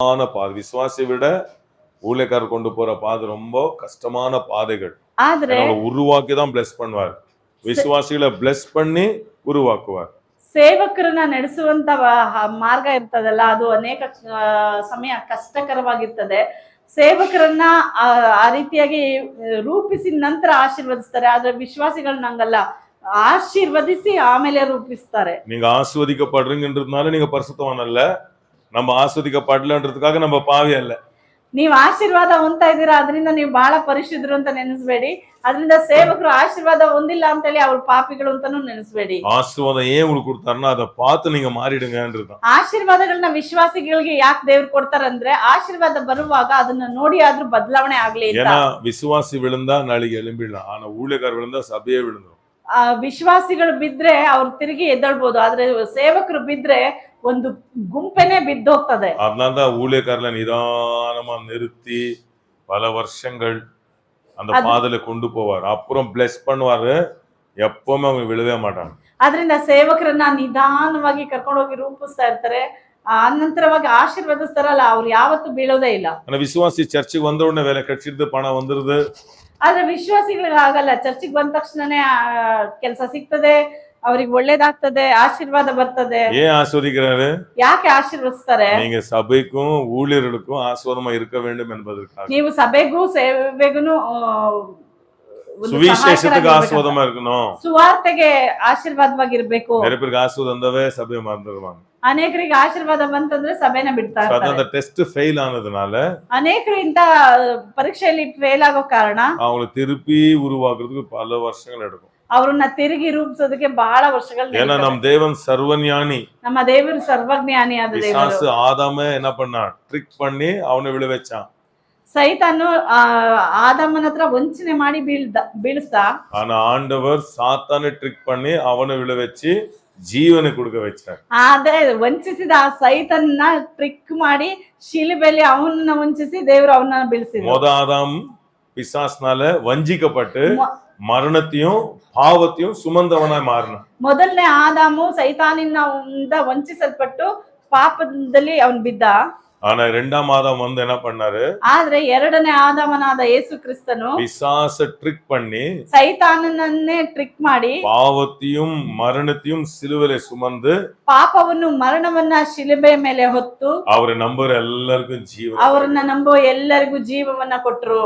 பாதை. விசுவாசியை விட ஊழியக்காரர் கொண்டு போற பாதை ரொம்ப கஷ்டமான பாதைகள். ಆದ್ರೆ அவங்களை உருவாக்கி தான் பிளஸ் பண்ணுவார். ವಿಶ್ವಾಸಿகளை ಬ್ಲೆಸ್ பண்ணி ಉರುವಾಕುವಾರ್. ಸೇವಕರನ್ನ ನಡೆಸುವಂತ ಮಾರ್ಗ ಇರ್ತದಲ್ಲ, ಅದು ಅನೇಕ ಸಮಯ ಕಷ್ಟಕರವಾಗಿರ್ತದೆ. ಸೇವಕರನ್ನ ಆ ರೀತಿಯಾಗಿ ರೂಪಿಸಿ ನಂತರ ಆಶೀರ್ವದಿಸ್ತಾರೆ. ಆದ್ರೆ ವಿಶ್ವಾಸಿಗಳನ್ನ ಹಂಗಲ್ಲ, ಆಶೀರ್ವದಿಸಿ ಆಮೇಲೆ ರೂಪಿಸ್ತಾರೆ. நீங்க ஆசீர்வதிக்கப்படுறீங்கன்றதுனால நீங்க பரிசுத்தவான் அல்ல, நம்ம ஆசீர்வதிக்கப்படலன்றதுக்காக நம்ம பாவி அல்ல. ನೀವು ಆಶೀರ್ವಾದ ಹೊಂದ್ತಾ ಇದ್ದೀರಾ, ಅದರಿಂದ ನೀವು ಬಹಳ ಪರಿಶುದ್ಧರು ಅಂತ ನೆನೆಸ್ಬೇಡಿ. ಅದರಿಂದ ಸೇವಕರು ಆಶೀರ್ವಾದ ಹೊಂದಿಲ್ಲ ಅಂತ ಹೇಳಿ ಅವ್ರು ಪಾಪಿಗಳು ಅಂತಾನು ನೆನೆಸ್ಬೇಡಿ. ஆசீர்வாதம் ஏன் உங்களுக்கு கொடுத்தாருன்னா அதை பார்த்து நீங்க மாறிடுங்கன்றதுதான். ಆಶೀರ್ವಾದಗಳನ್ನ ವಿಶ್ವಾಸಿಗಳಿಗೆ ಯಾಕೆ ದೇವ್ರು ಕೊಡ್ತಾರಂದ್ರೆ, ಆಶೀರ್ವಾದ ಬರುವಾಗ ಅದನ್ನ ನೋಡಿ ಆದ್ರೂ ಬದಲಾವಣೆ ಆಗ್ಲಿ ಅಂತ. ஏன்னா விசுவாசி விழுந்தா நாளைக்கு எழும்பிடலாம், ஆனா ஊழியக்காரர் விழுந்தா சபையே விழுந்துரும். ವಿಶ್ವಾಸಿಗಳು ಬಿದ್ರೆ ಅವ್ರು ತಿರುಗಿ ಎದ್ದೇಳ್ಬೋದು, ಆದ್ರೆ ಸೇವಕರು ಬಿದ್ರೆ ಒಂದು ಗುಂಪೆನೆ ಬಿದ್ದೋಗ್ತದೆ. அதனாலதான் ஊழியக்காரர்ல நிதானமா நிறுத்தி பல வருஷங்கள் அந்த பாதையில கொண்டு போவார். அப்புறம் பிளஸ் பண்ணுவாரு, எப்பவுமே அவங்க விழவே மாட்டாங்க. ಅದರಿಂದ ಸೇವಕರನ್ನ ನಿಧಾನವಾಗಿ ಕರ್ಕೊಂಡೋಗಿ ರೂಪಿಸ್ತಾ ಇರ್ತಾರೆ. ಅನಂತರವಾಗಿ ಆಶೀರ್ವದಿಸ್ತಾರಲ್ಲ, ಅವ್ರು ಯಾವತ್ತೂ ಬೀಳೋದೇ ಇಲ್ಲ. ஆனா விசுவாசி சர்ச்சுக்கு வந்த உடனே வேலை கிடைச்சிருது, பணம் வந்துருது. ಆದ್ರೆ ವಿಶ್ವಾಸಿಗಳಿಗೆ ಆಗಲ್ಲ. ಚರ್ಚಿಗೆ ಬಂದ ತಕ್ಷಣನೇ ಕೆಲಸ ಸಿಗ್ತದೆ, ಅವ್ರಿಗೆ ಒಳ್ಳೇದಾಗ್ತದೆ, ಆಶೀರ್ವಾದ ಬರ್ತದೆ. ஏன் ஆசீர்வதிக்கிறாரு? ಯಾಕೆ ಆಶೀರ್ವದಿಸ್ತಾರೆ? நீங்க சபைக்கும் ஊழியர்களுக்கும் ஆசீர்வாதமா இருக்க வேண்டும் என்பதற்காக. ನೀವು ಸಭೆಗೂ ಸೇವೆಗೂ சுவிசேஷத்துக்கு ஆசீர்வாதமா இருக்கணும், ಸುವಾರ್ತೆಗೆ ಆಶೀರ್ವಾದವಾಗಿರ್ಬೇಕು. நிறைய பேருக்கு ஆசீர்வாதம் வந்தவே சபையை மறந்துடுவாங்க. ಅನೇಕರಿಗೆ ಆಶೀರ್ವಾದ ಬಂತಂದ್ರೆ ಸಭೆನ ಬಿಡ್ತಾ ಇರ್ತಾರೆ. அந்த டெஸ்ட் ஃபெயில் ஆனதுனால ಅನೇಕರು ಇಂತ ಪರೀಕ್ಷೆಯಲ್ಲಿ ಫೇಲ್ ಆಗೋ ಕಾರಣ அவங்களை திருப்பி உருவாக்குறதுக்கு பல வருஷங்கள் எடுக்கும். ಅವ್ರನ್ನ ತಿರುಗಿ ರೂಪಿಸೋದಕ್ಕೆ ಬಹಳ ವರ್ಷಗಳು. ஏன்னா நம் தேவன் சர்வஞானி, ನಮ್ಮ ದೇವರು ಸರ್ವಜ್ಞಾನಿ ಆದ ದೇವರು. பிசாசு ஆதாம என்ன பண்ணா, ட்ரிக் பண்ணி அவனை விழ வச்சான். ಸೈತಾನು ಆದಾಮನ ಹತ್ರ ವಂಚನೆ ಮಾಡಿ ಬೀಳಿಸ್ತಾ, ஆனா ஆண்டவர் சாத்தானை ட்ரிக் பண்ணி அவனை விழ வச்சு ಜೀವನ கொடுக்க வச்சார். ಆದ್ರೆ ವಂಚಿಸಿದ ಆ ಸೈತಾನನ್ನ ಟ್ರಿಕ್ ಮಾಡಿ ಶಿಲುಬೆಯಲ್ಲಿ ಅವನನ್ನ ವಂಚಿಸಿ ದೇವರು ಅವನನ್ನ ಬೀಳಿಸಿದ್ರು. ஆதாம் பிசாசுனால வஞ்சிக்கப்பட்டு மரணத்தையும் பாவத்தையும் சுமந்தவனாய் மாறினான். ಮೊದಲನೇ ಆದಾಮು ಸೈತಾನಿನಿಂದ ವಂಚಿಸಲ್ಪಟ್ಟು ಪಾಪದಲ್ಲಿ ಅವನು ಬಿದ್ದ. ஆனா இரண்டாம் ஆதாம் வந்து என்ன பண்ணாரு? ಆದ್ರೆ ಎರಡನೇ ಆದಾಮನಾದ ಯೇಸು ಕ್ರಿಸ್ತನು பிசாச ட்ரிக் பண்ணி ಸೈತಾನನನ್ನೇ ಟ್ರಿಕ್ ಮಾಡಿ பாவத்தையும் மரணத்தையும் சிலுவையில சுமந்து ಪಾಪವನ್ನು ಮರಣವನ್ನ ಶಿಲುಬೆ ಮೇಲೆ ಹೊತ್ತು அவரை நம்புற எல்லாருக்கும் ஜீவன், ಅವರನ್ನ ನಂಬೋ ಎಲ್ಲರಿಗೂ ಜೀವವನ್ನ ಕೊಟ್ಟರು.